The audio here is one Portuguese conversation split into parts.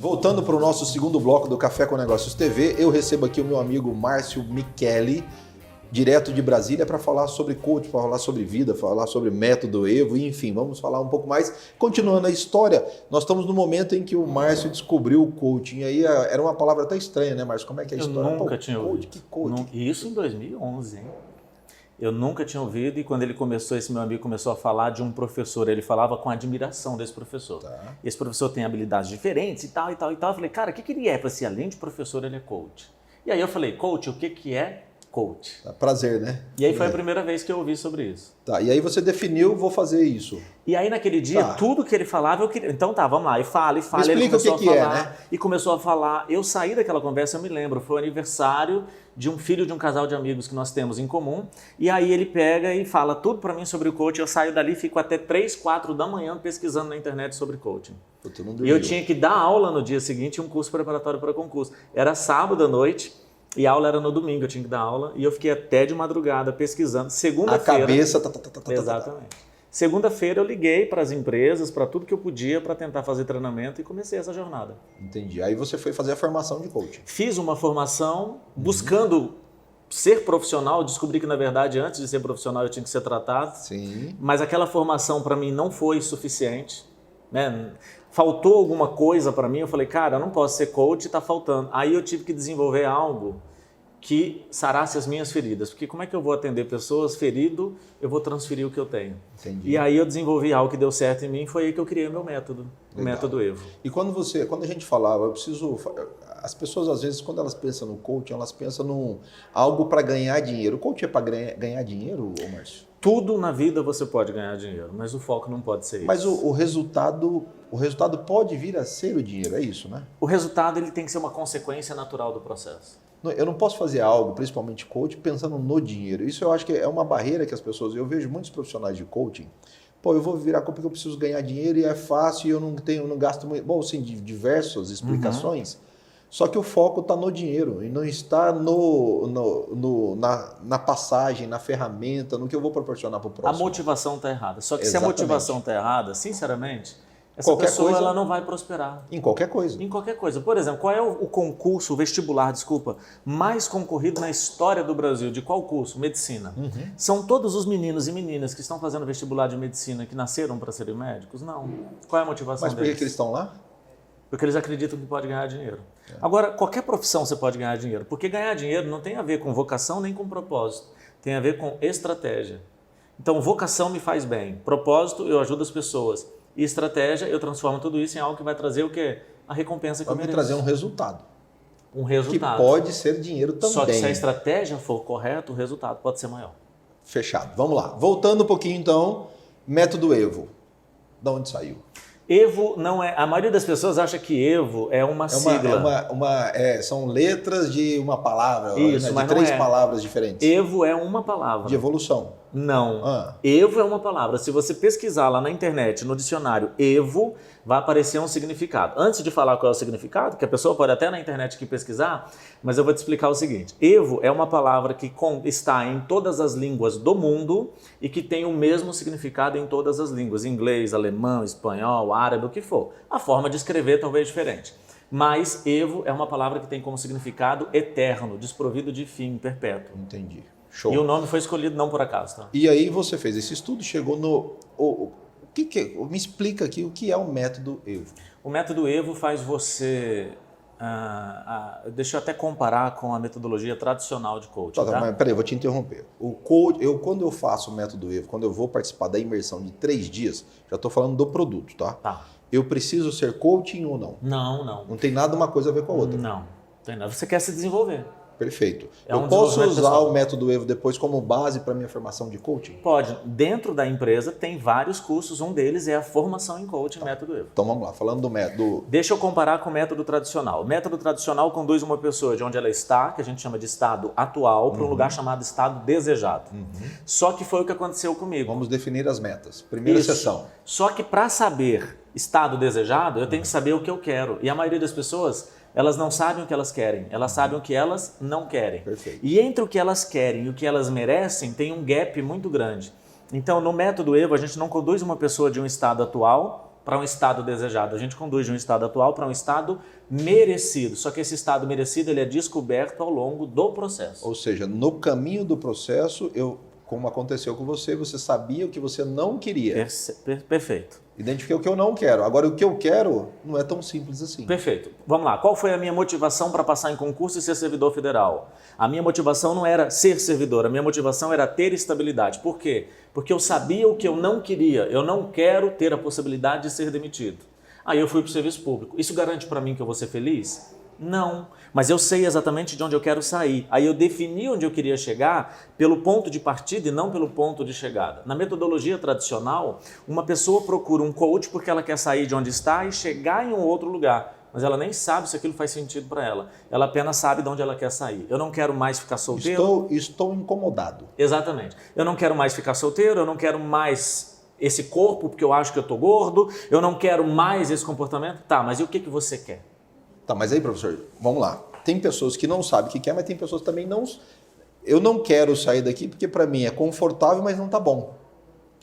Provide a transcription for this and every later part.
Voltando para o nosso segundo bloco do Café com Negócios TV, eu recebo aqui o meu amigo Márcio Micheli, direto de Brasília, para falar sobre coaching, para falar sobre vida, falar sobre método Evo, enfim, vamos falar um pouco mais. Continuando a história, nós estamos no momento em que o Márcio descobriu o coaching. Aí era uma palavra até estranha, né, Márcio? Como é que é a história? Eu nunca tinha ouvido. Que coaching? Isso em 2011, hein? Eu nunca tinha ouvido, e quando ele começou, esse meu amigo começou a falar de um professor, ele falava com admiração desse professor. Tá. Esse professor tem habilidades diferentes e tal, e tal, e tal. Eu falei, cara, o que ele é para ser? Além de professor, ele é coach. E aí eu falei, coach, o que é coach? Prazer, né? E aí foi a primeira vez que eu ouvi sobre isso. Tá, e aí você definiu, vou fazer isso. E aí naquele dia, tudo que ele falava, eu queria... Então tá, vamos lá, e fala. Me explica ele o que a falar, é, né? E começou a falar. Eu saí daquela conversa, eu me lembro, foi o aniversário de um filho de um casal de amigos que nós temos em comum. E aí ele pega e fala tudo pra mim sobre o coaching. Eu saio dali, fico até 3, 4 da manhã pesquisando na internet sobre coaching. E eu tinha que dar aula no dia seguinte, um curso preparatório para concurso. Era sábado à noite. E a aula era no domingo, eu tinha que dar aula. E eu fiquei até de madrugada pesquisando. Segunda-feira... A cabeça... Exatamente. Segunda-feira eu liguei para as empresas, para tudo que eu podia, para tentar fazer treinamento e comecei essa jornada. Entendi. Aí você foi fazer a formação de coaching. Fiz uma formação buscando ser profissional. Descobri que, na verdade, antes de ser profissional eu tinha que ser tratado. Sim. Mas aquela formação para mim não foi suficiente, né? Faltou alguma coisa para mim. Eu falei, cara, eu não posso ser coach, está faltando. Aí eu tive que desenvolver algo que sarasse as minhas feridas. Porque como é que eu vou atender pessoas ferido, eu vou transferir o que eu tenho. Entendi. E aí eu desenvolvi algo que deu certo em mim, foi aí que eu criei o meu método, o método Evo. E quando a gente falava, as pessoas às vezes quando elas pensam no coaching, elas pensam num algo para ganhar dinheiro. O coaching é para ganhar dinheiro, Márcio? Tudo na vida você pode ganhar dinheiro, mas o foco não pode ser isso. Mas o resultado pode vir a ser o dinheiro, é isso, né? O resultado ele tem que ser uma consequência natural do processo. Eu não posso fazer algo, principalmente coaching, pensando no dinheiro. Isso eu acho que é uma barreira que as pessoas... Eu vejo muitos profissionais de coaching. Pô, eu vou virar porque eu preciso ganhar dinheiro e é fácil e eu não gasto muito... Bom, sim, diversas explicações. Só que o foco está no dinheiro e não está na passagem, na ferramenta, no que eu vou proporcionar para o próximo. A motivação está errada. Só que Exatamente. Se a motivação está errada, sinceramente... Essa qualquer pessoa coisa, ela não vai prosperar. Em qualquer coisa. Em qualquer coisa. Por exemplo, qual é o concurso, o vestibular, mais concorrido na história do Brasil? De qual curso? Medicina. São todos os meninos e meninas que estão fazendo vestibular de medicina que nasceram para serem médicos? Não. Qual é a motivação deles? Mas por que eles estão lá? Porque eles acreditam que pode ganhar dinheiro. Agora, qualquer profissão você pode ganhar dinheiro. Porque ganhar dinheiro não tem a ver com vocação nem com propósito. Tem a ver com estratégia. Então, vocação me faz bem. Propósito, eu ajudo as pessoas. E estratégia, eu transformo tudo isso em algo que vai trazer o quê? A recompensa que eu mereço. Vai me trazer um resultado. Um resultado. Que pode ser dinheiro também. Só que se a estratégia for correta, o resultado pode ser maior. Fechado. Vamos lá. Voltando um pouquinho então, método Evo. De onde saiu? Evo não é... A maioria das pessoas acha que Evo é uma sigla. São letras de uma palavra, isso, né? De 3 palavras diferentes. Evo é uma palavra. De evolução. Não. Evo é uma palavra. Se você pesquisar lá na internet, no dicionário Evo, vai aparecer um significado. Antes de falar qual é o significado, que a pessoa pode até na internet aqui pesquisar, mas eu vou te explicar o seguinte. Evo é uma palavra que está em todas as línguas do mundo e que tem o mesmo significado em todas as línguas. Inglês, alemão, espanhol, árabe, o que for. A forma de escrever talvez diferente. Mas Evo é uma palavra que tem como significado eterno, desprovido de fim, perpétuo. Entendi. Show. E o nome foi escolhido não por acaso. Tá? E aí você fez esse estudo, chegou no... me explica aqui o que é o método Evo. O método Evo faz você... deixa eu até comparar com a metodologia tradicional de coaching. Tá? Mas peraí, eu vou te interromper. Quando eu faço o método Evo, quando eu vou participar da imersão de 3 dias, já estou falando do produto, tá? Tá. Eu preciso ser coaching ou não? Não. Não tem nada uma coisa a ver com a outra? Não tem nada. Você quer se desenvolver. Perfeito. Eu posso usar o método Evo depois como base para minha formação de coaching? Pode. Dentro da empresa tem vários cursos, um deles é a formação em coaching, método Evo. Então vamos lá, falando do método... Deixa eu comparar com o método tradicional. O método tradicional conduz uma pessoa de onde ela está, que a gente chama de estado atual, para um lugar chamado estado desejado. Só que foi o que aconteceu comigo. Vamos definir as metas. Primeira sessão. Só que para saber estado desejado, eu tenho que saber o que eu quero. E a maioria das pessoas Elas não sabem o que elas querem, elas sabem o que elas não querem. Perfeito. E entre o que elas querem e o que elas merecem, tem um gap muito grande. Então, no método EVO, a gente não conduz uma pessoa de um estado atual para um estado desejado. A gente conduz de um estado atual para um estado merecido. Só que esse estado merecido ele é descoberto ao longo do processo. Ou seja, no caminho do processo, como aconteceu com você, você sabia o que você não queria. Perfeito. Identifiquei o que eu não quero. Agora, o que eu quero não é tão simples assim. Perfeito. Vamos lá. Qual foi a minha motivação para passar em concurso e ser servidor federal? A minha motivação não era ser servidor, a minha motivação era ter estabilidade. Por quê? Porque eu sabia o que eu não queria. Eu não quero ter a possibilidade de ser demitido. Aí eu fui para o serviço público. Isso garante para mim que eu vou ser feliz? Não, mas eu sei exatamente de onde eu quero sair. Aí eu defini onde eu queria chegar pelo ponto de partida e não pelo ponto de chegada. Na metodologia tradicional, uma pessoa procura um coach porque ela quer sair de onde está e chegar em um outro lugar. Mas ela nem sabe se aquilo faz sentido para ela. Ela apenas sabe de onde ela quer sair. Eu não quero mais ficar solteiro. Estou incomodado. Exatamente. Eu não quero mais ficar solteiro, eu não quero mais esse corpo porque eu acho que eu estou gordo, eu não quero mais esse comportamento. Tá, mas e o que você quer? Tá, mas aí, professor, vamos lá. Tem pessoas que não sabem o que quer, mas tem pessoas que também não... Eu não quero sair daqui porque para mim é confortável, mas não tá bom.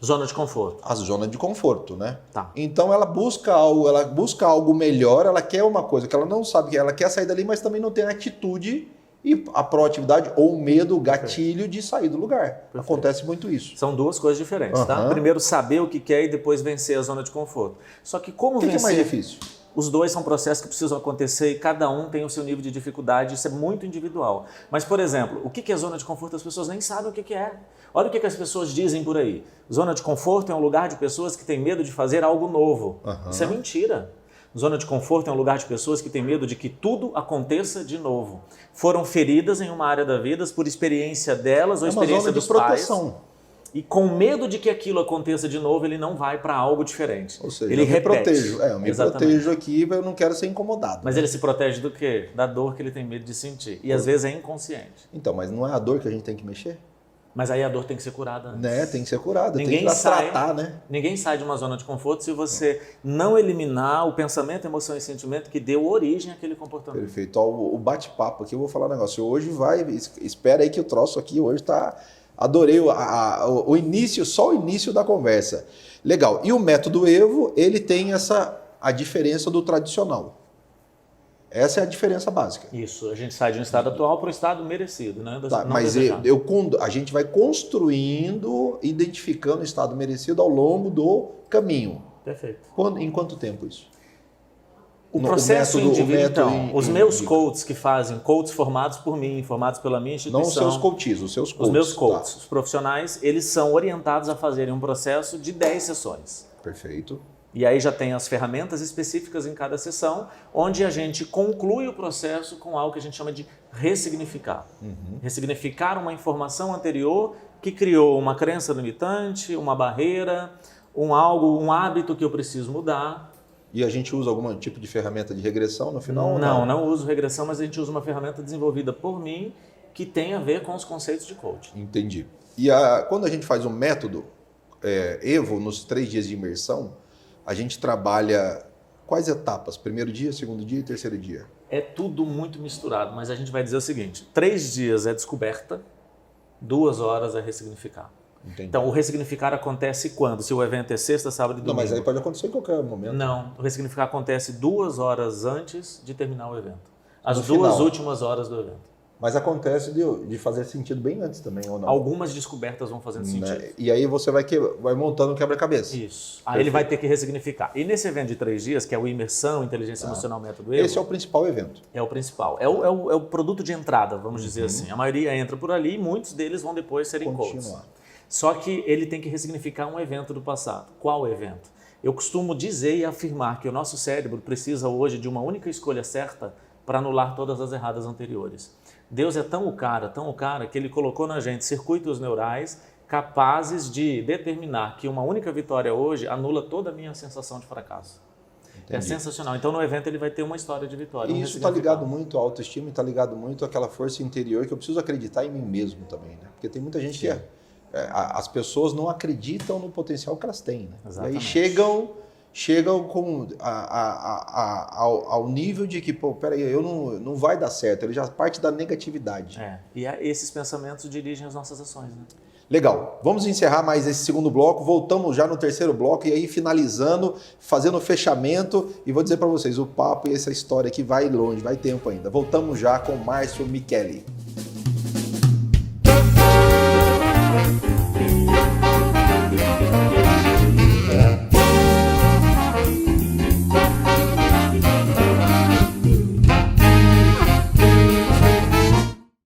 Zona de conforto. A zona de conforto, né? Tá. Então ela busca algo melhor, ela quer uma coisa que ela não sabe que ela quer sair dali, mas também não tem a atitude e a proatividade ou o medo, o gatilho de sair do lugar. Perfeito. Acontece muito isso. São duas coisas diferentes, tá? Primeiro saber o que quer e depois vencer a zona de conforto. Só que como vencer... O que é mais difícil? Os dois são processos que precisam acontecer e cada um tem o seu nível de dificuldade, isso é muito individual. Mas, por exemplo, o que é zona de conforto? As pessoas nem sabem o que é. Olha o que as pessoas dizem por aí. Zona de conforto é um lugar de pessoas que têm medo de fazer algo novo. Isso é mentira. Zona de conforto é um lugar de pessoas que têm medo de que tudo aconteça de novo. Foram feridas em uma área da vida por experiência delas ou experiência dos pais. E com medo de que aquilo aconteça de novo, ele não vai para algo diferente. Ou seja, ele eu me repete. protejo. Eu me protejo aqui, eu não quero ser incomodado. Mas ele se protege do quê? Da dor que ele tem medo de sentir. E às vezes é inconsciente. Então, mas não é a dor que a gente tem que mexer? Mas aí a dor tem que ser curada antes. Né? Tem que ser curada, ninguém tem que sai, tratar, né? Ninguém sai de uma zona de conforto se você não eliminar o pensamento, emoção e sentimento que deu origem àquele comportamento. Perfeito. Ó, o bate-papo aqui, eu vou falar um negócio. Hoje espera aí que o troço aqui hoje tá... Adorei o início, só o início da conversa. Legal. E o método EVO, ele tem a diferença do tradicional. Essa é a diferença básica. Isso, a gente sai de um estado atual para um estado merecido, né? Tá, mas a gente vai construindo, identificando o estado merecido ao longo do caminho. Perfeito. Em quanto tempo isso? O processo individual, então, os meus coaches que fazem, coaches formados por mim, formados pela minha instituição. Não os seus coaches, os seus coaches. Os meus coaches, tá. Os profissionais, eles são orientados a fazerem um processo de 10 sessões. Perfeito. E aí já tem as ferramentas específicas em cada sessão, onde a gente conclui o processo com algo que a gente chama de ressignificar. Ressignificar uma informação anterior que criou uma crença limitante, uma barreira, um hábito que eu preciso mudar. E a gente usa algum tipo de ferramenta de regressão no final? Não uso regressão, mas a gente usa uma ferramenta desenvolvida por mim que tem a ver com os conceitos de coaching. Entendi. E quando a gente faz um método EVO, nos 3 dias de imersão, a gente trabalha quais etapas? Primeiro dia, segundo dia e terceiro dia? É tudo muito misturado, mas a gente vai dizer o seguinte, 3 dias é descoberta, 2 horas é ressignificar. Entendi. Então, o ressignificar acontece quando? Se o evento é sexta, sábado e domingo. Não, mas aí pode acontecer em qualquer momento. Não, o ressignificar acontece 2 horas antes de terminar o evento. As 2 últimas horas do evento. Mas acontece de fazer sentido bem antes também, ou não? Algumas descobertas vão fazendo sentido. E aí você vai montando um quebra-cabeça. Isso. Aí ele vai ter que ressignificar. E nesse evento de 3 dias, que é o Imersão, Inteligência Emocional, Método EVO... Esse é o principal evento. É o principal. É o produto de entrada, vamos dizer assim. A maioria entra por ali e muitos deles vão depois serem coaches. Só que ele tem que ressignificar um evento do passado. Qual evento? Eu costumo dizer e afirmar que o nosso cérebro precisa hoje de uma única escolha certa para anular todas as erradas anteriores. Deus é tão o cara, que ele colocou na gente circuitos neurais capazes de determinar que uma única vitória hoje anula toda a minha sensação de fracasso. Entendi. É sensacional. Então no evento ele vai ter uma história de vitória. E isso está ligado muito à autoestima, está ligado muito àquela força interior que eu preciso acreditar em mim mesmo também, né? Porque tem muita gente que as pessoas não acreditam no potencial que elas têm, né? E aí chegam chegam ao nível de que, pô, peraí, não vai dar certo, ele já parte da negatividade. E esses pensamentos dirigem as nossas ações, né? Legal, vamos encerrar mais esse segundo bloco, voltamos já no terceiro bloco e aí finalizando, fazendo o fechamento e vou dizer para vocês, o papo e essa história aqui vai longe, vai tempo ainda. Voltamos já com Márcio Micheli.